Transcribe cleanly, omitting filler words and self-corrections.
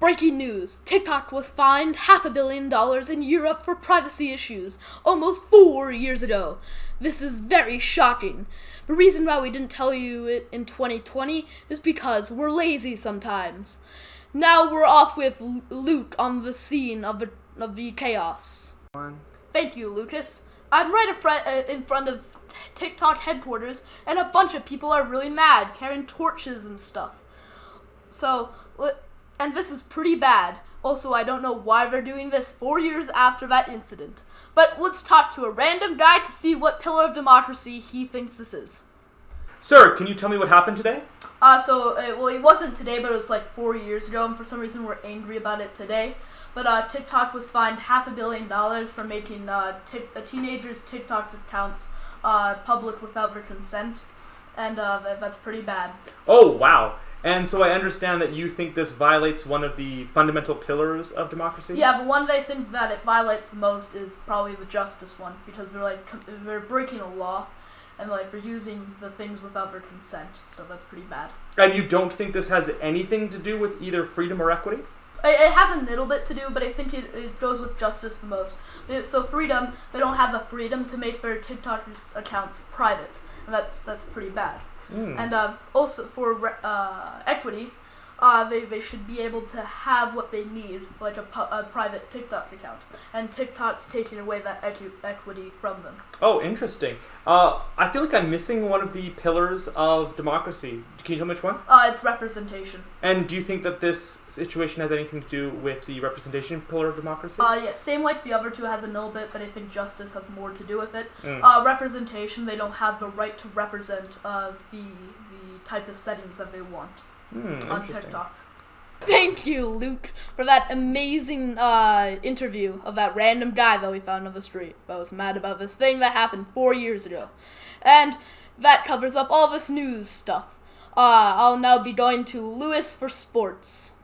Breaking news. TikTok was fined $500 million in Europe for privacy issues almost 4 years ago. This is very shocking. The reason why we didn't tell you it in 2020 is because we're lazy sometimes. Now we're off with Luke on the scene of the chaos. Thank you, Lucas. I'm right in front of TikTok headquarters, and a bunch of people are really mad, carrying torches and stuff. And this is pretty bad. Also, I don't know why they're doing this 4 years after that incident. But let's talk to a random guy to see what pillar of democracy he thinks this is. Sir, can you tell me what happened today? It wasn't today, but it was like 4 years ago, and for some reason we're angry about it today. But TikTok was fined $500 million for making teenagers' TikTok accounts public without their consent, and that's pretty bad. Oh, wow. And so I understand that you think this violates one of the fundamental pillars of democracy? Yeah, the one they think that it violates the most is probably the justice one, because they're breaking a law, and they're using the things without their consent, so that's pretty bad. And you don't think this has anything to do with either freedom or equity? It has a little bit to do, but I think it goes with justice the most. So freedom, they don't have the freedom to make their TikTok accounts private, and that's pretty bad. And also for equity, they should be able to have what they need, like a private TikTok account, and TikTok's taking away that equity from them. Oh, interesting. I feel like I'm missing one of the pillars of democracy. Can you tell me which one? It's representation. And do you think that this situation has anything to do with the representation pillar of democracy? Yeah, same like the other two has a little bit, but I think justice has more to do with it. Representation, they don't have the right to represent the type of settings that they want on TikTok. Thank you, Luke, for that amazing interview of that random guy that we found on the street that was mad about this thing that happened 4 years ago. And that covers up all this news stuff. I'll now be going to Lewis for sports.